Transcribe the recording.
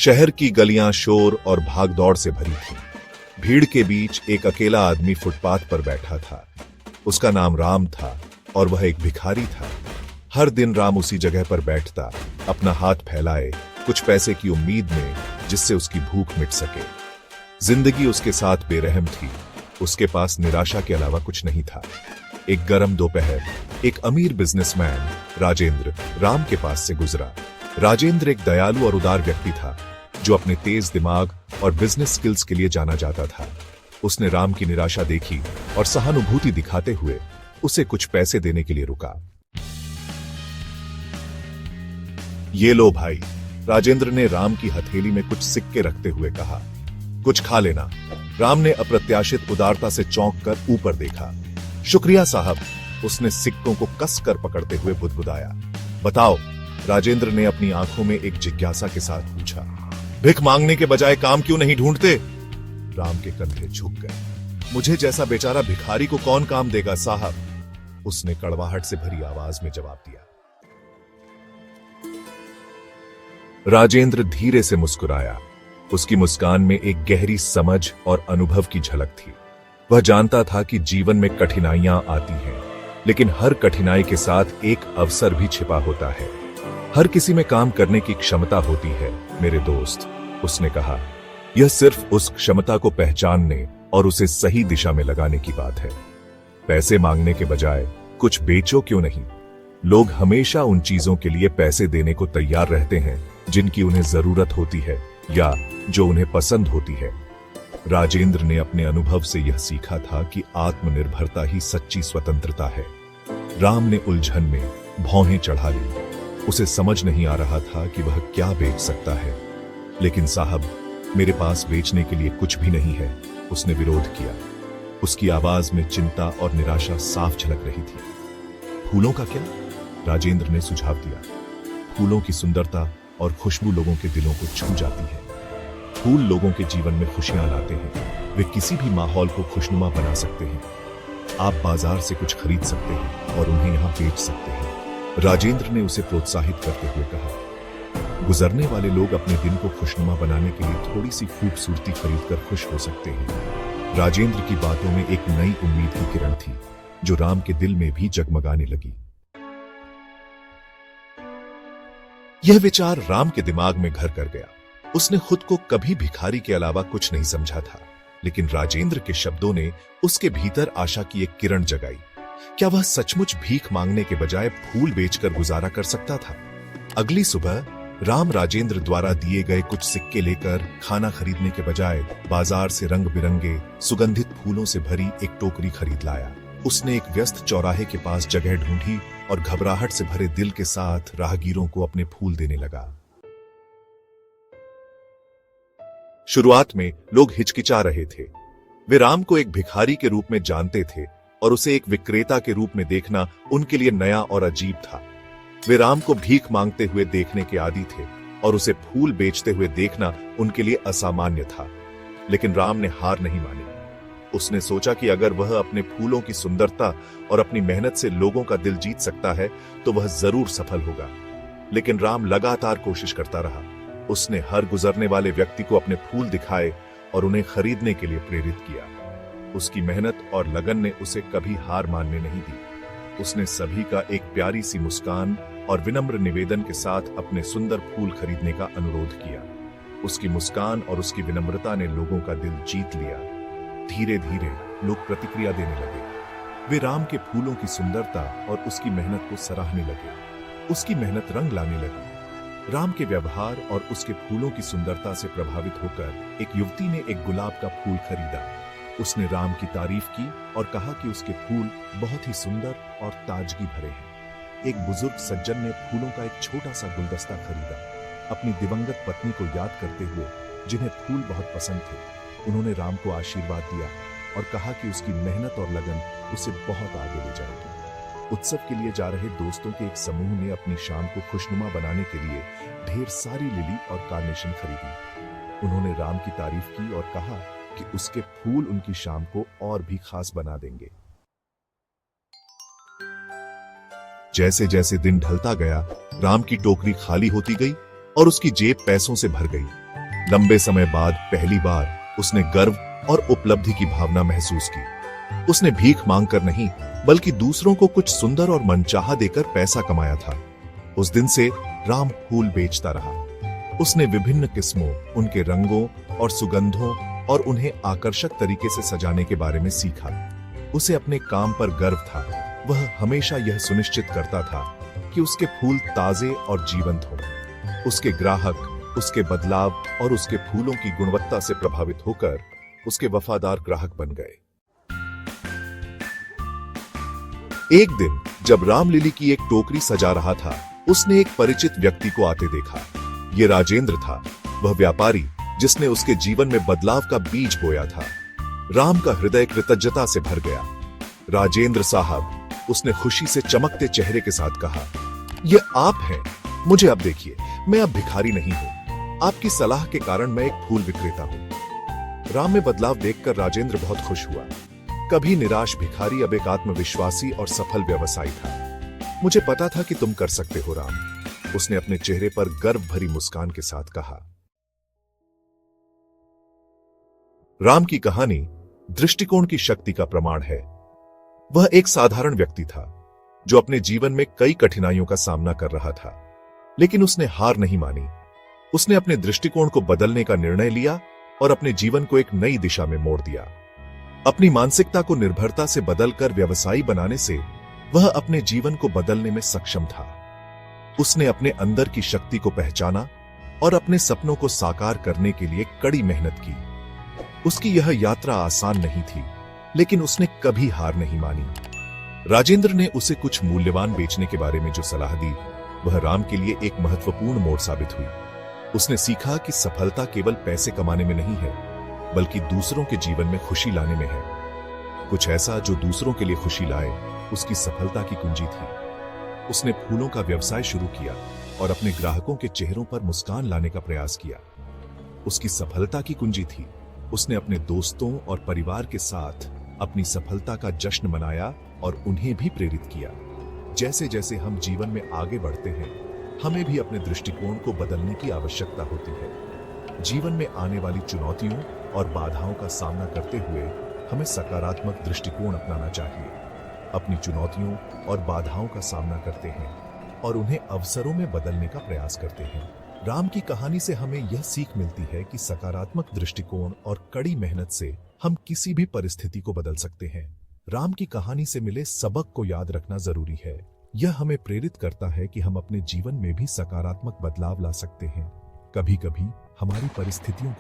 शहर की गलियां शोर और भागदौड़ से भरी थी। भीड़ के बीच एक अकेला आदमी फुटपाथ पर बैठा था। उसका नाम राम था और वह एक भिखारी था। हर दिन राम उसी जगह पर बैठता, अपना हाथ फैलाए, कुछ पैसे की उम्मीद में, जिससे उसकी भूख मिट सके। जिंदगी उसके साथ बेरहम थी। उसके पास निराशा के अलावा कुछ नहीं था। एक गर्म दोपहर एक अमीर बिजनेसमैन राजेंद्र राम के पास से गुजरा। राजेंद्र एक दयालु और उदार व्यक्ति था, जो अपने तेज दिमाग और बिजनेस स्किल्स के लिए जाना जाता था। उसने राम की निराशा देखी और सहानुभूति दिखाते हुए उसे कुछ पैसे देने के लिए रुका। ये लो भाई, राजेंद्र ने राम की हथेली में कुछ सिक्के रखते हुए कहा। कुछ खा लेना। राम ने अप्रत्याशित उदारता से चौंक कर ऊपर देखा। शुक्रिया साहब, उसने सिक्कों को कसकर पकड़ते हुए बुदबुदाया। बताओ, राजेंद्र ने अपनी आंखों में एक जिज्ञासा के साथ पूछा। भिख मांगने के बजाय काम क्यों नहीं ढूंढते? राम के कंधे झुक गए। मुझे जैसा बेचारा भिखारी को कौन काम देगा साहब, उसने कड़वाहट से भरी आवाज में जवाब दिया। राजेंद्र धीरे से मुस्कुराया। उसकी मुस्कान में एक गहरी समझ और अनुभव की झलक थी। वह जानता था कि जीवन में कठिनाइयां आती हैं, लेकिन हर कठिनाई के साथ एक अवसर भी छिपा होता है। हर किसी में काम करने की क्षमता होती है मेरे दोस्त, उसने कहा। यह सिर्फ उस क्षमता को पहचानने और उसे सही दिशा में लगाने की बात है। पैसे मांगने के बजाय कुछ बेचो क्यों नहीं? लोग हमेशा उन चीजों के लिए पैसे देने को तैयार रहते हैं जिनकी उन्हें जरूरत होती है या जो उन्हें पसंद होती है। राजेंद्र ने अपने अनुभव से यह सीखा था कि आत्मनिर्भरता ही सच्ची स्वतंत्रता है। राम ने उलझन में भौहें चढ़ा ली। उसे समझ नहीं आ रहा था कि वह क्या बेच सकता है। लेकिन साहब, मेरे पास बेचने के लिए कुछ भी नहीं है, उसने विरोध किया। उसकी आवाज में चिंता और निराशा साफ झलक रही थी। फूलों का क्या? राजेंद्र ने सुझाव दिया। फूलों की सुंदरता और खुशबू लोगों के दिलों को छू जाती है। फूल लोगों के जीवन में खुशियां लाते हैं। वे किसी भी माहौल को खुशनुमा बना सकते हैं। आप बाजार से कुछ खरीद सकते हैं और उन्हें यहां बेच सकते हैं। राजेंद्र ने उसे प्रोत्साहित करते हुए कहा। गुजरने वाले लोग अपने दिन को खुशनुमा बनाने के लिए थोड़ी सी खूबसूरती खरीदकर खुश हो सकते हैं। राजेंद्र की बातों में एक नई उम्मीद की किरण थी, जो राम के दिल में भी जगमगाने लगी। यह विचार राम के दिमाग में घर कर गया। उसने खुद को कभी भिखारी के अलावा कुछ नहीं समझा था, लेकिन राजेंद्र के शब्दों ने उसके भीतर आशा की एक किरण जगाई। क्या वह सचमुच भीख मांगने के बजाय फूल बेचकर गुजारा कर सकता था? अगली सुबह राम राजेंद्र द्वारा दिए गए कुछ सिक्के लेकर खाना खरीदने के बजाय बाजार से रंग बिरंगे सुगंधित फूलों से भरी एक टोकरी खरीद लाया। उसने एक व्यस्त चौराहे के पास जगह ढूंढी और घबराहट से भरे दिल के साथ राहगीरों को अपने फूल देने लगा। शुरुआत में लोग हिचकिचा रहे थे। वे राम को एक भिखारी के रूप में जानते थे और उसे एक विक्रेता के रूप में देखना उनके लिए नया और अजीब था। वे राम को भीख मांगते हुए देखने के आदी थे और उसे फूल बेचते हुए देखना उनके लिए असामान्य था। लेकिन राम ने हार नहीं मानी। उसने सोचा कि अगर वह अपने फूलों की सुंदरता और अपनी मेहनत से लोगों का दिल जीत सकता है तो वह जरूर सफल होगा। लेकिन राम लगातार कोशिश करता रहा। उसने हर गुजरने वाले व्यक्ति को अपने फूल दिखाए और उन्हें खरीदने के लिए प्रेरित किया। उसकी मेहनत और लगन ने उसे कभी हार मानने नहीं दी। उसने सभी का एक प्यारी सी मुस्कान और विनम्र निवेदन के साथ अपने सुंदर फूल खरीदने का अनुरोध किया। उसकी मुस्कान और उसकी विनम्रता ने लोगों का दिल जीत लिया। धीरे धीरे लोग प्रतिक्रिया देने लगे। वे राम के फूलों की सुंदरता और उसकी मेहनत को सराहने लगे। उसकी मेहनत रंग लाने लगी। राम के व्यवहार और उसके फूलों की सुंदरता से प्रभावित होकर एक युवती ने एक गुलाब का फूल खरीदा। उसने राम की तारीफ की और कहा कि उसके फूल बहुत ही सुंदर और ताजगी भरे हैं। एक बुजुर्ग सज्जन ने फूलों का एक छोटा सा गुलदस्ता खरीदा। अपनी दिवंगत पत्नी को याद करते हुए, जिन्हें फूल बहुत पसंद थे, उन्होंने राम को आशीर्वाद दिया और कहा कि उसकी मेहनत और लगन उसे बहुत आगे ले जाएगी। उत्सव के लिए जा रहे दोस्तों के एक समूह ने अपनी शाम को खुशनुमा बनाने के लिए ढेर सारी लिली और कार्नेशन खरीदी। उन्होंने राम की तारीफ की और कहा कि उसके फूल उनकी शाम को और भी खास बना देंगे। जैसे जैसे दिन ढलता गया, राम की टोकरी खाली होती गई और उसकी जेब पैसों से भर गई। लंबे समय बाद पहली बार उसने गर्व और उपलब्धि की भावना महसूस की। उसने भीख मांगकर नहीं, बल्कि दूसरों को कुछ सुंदर और मनचाहा देकर पैसा कमाया था। उस दिन से राम फूल बेचता रहा। उसने विभिन्न किस्मों, उनके रंगों और सुगंधों और उन्हें आकर्षक तरीके से सजाने के बारे में सीखा। उसे अपने काम पर गर्व था। वह हमेशा यह सुनिश्चित करता था कि उसके फूल ताजे और जीवंत हों। उसके ग्राहक उसके बदलाव और उसके फूलों की गुणवत्ता से प्रभावित होकर उसके वफादार ग्राहक बन गए। एक दिन जब रामलिली की एक टोकरी सजा रहा था, उसने एक परिचित व्यक्ति को आते देखा। यह राजेंद्र था, वह व्यापारी जिसने उसके जीवन में बदलाव का बीज बोया था। राम का हृदय कृतज्ञता से भर गया। राजेंद्र साहब, उसने खुशी से चमकते चेहरे के साथ कहा, यह आप हैं। मुझे अब देखिए, मैं अब भिखारी नहीं हूं। आपकी सलाह के कारण मैं एक फूल विक्रेता हूं। राम में बदलाव देखकर राजेंद्र बहुत खुश हुआ। कभी निराश भिखारी अब एक आत्मविश्वासी और सफल व्यवसायी था। मुझे पता था कि तुम कर सकते हो राम, उसने अपने चेहरे पर गर्व भरी मुस्कान के साथ कहा। राम की कहानी दृष्टिकोण की शक्ति का प्रमाण है। वह एक साधारण व्यक्ति था जो अपने जीवन में कई कठिनाइयों का सामना कर रहा था, लेकिन उसने हार नहीं मानी। उसने अपने दृष्टिकोण को बदलने का निर्णय लिया और अपने जीवन को एक नई दिशा में मोड़ दिया। अपनी मानसिकता को निर्भरता से बदलकर व्यवसायी बनाने से वह अपने जीवन को बदलने में सक्षम था। उसने अपने अंदर की शक्ति को पहचाना और अपने सपनों को साकार करने के लिए कड़ी मेहनत की। उसकी यह यात्रा आसान नहीं थी, लेकिन उसने कभी हार नहीं मानी। राजेंद्र ने उसे कुछ मूल्यवान बेचने के बारे में जो सलाह दी, वह राम के लिए एक महत्वपूर्ण मोड़ साबित हुई। उसने सीखा कि सफलता केवल पैसे कमाने में नहीं है, बल्कि दूसरों के जीवन में खुशी लाने में है। कुछ ऐसा जो दूसरों के लिए खुशी लाए, उसकी सफलता की कुंजी थी। उसने फूलों का व्यवसाय शुरू किया और अपने ग्राहकों के चेहरों पर मुस्कान लाने का प्रयास किया। उसकी सफलता की कुंजी थी, उसने अपने दोस्तों और परिवार के साथ अपनी सफलता का जश्न मनाया और उन्हें भी प्रेरित किया। जैसे जैसे हम जीवन में आगे बढ़ते हैं, हमें भी अपने दृष्टिकोण को बदलने की आवश्यकता होती है। जीवन में आने वाली चुनौतियों और बाधाओं का सामना करते हुए हमें सकारात्मक दृष्टिकोण अपनाना चाहिए। अपनी चुनौतियों और बाधाओं का सामना करते हैं और उन्हें अवसरों में बदलने का प्रयास करते हैं। राम की कहानी से हमें यह सीख मिलती है कि सकारात्मक दृष्टिकोण और कड़ी मेहनत से हम किसी भी परिस्थिति को बदल सकते हैं। राम की कहानी से मिले सबक को याद रखना जरूरी है। यह हमें प्रेरित करता है कि हम अपने जीवन में भी सकारात्मक बदलाव ला सकते हैं। कभी कभी हमारी परिस्थितियों को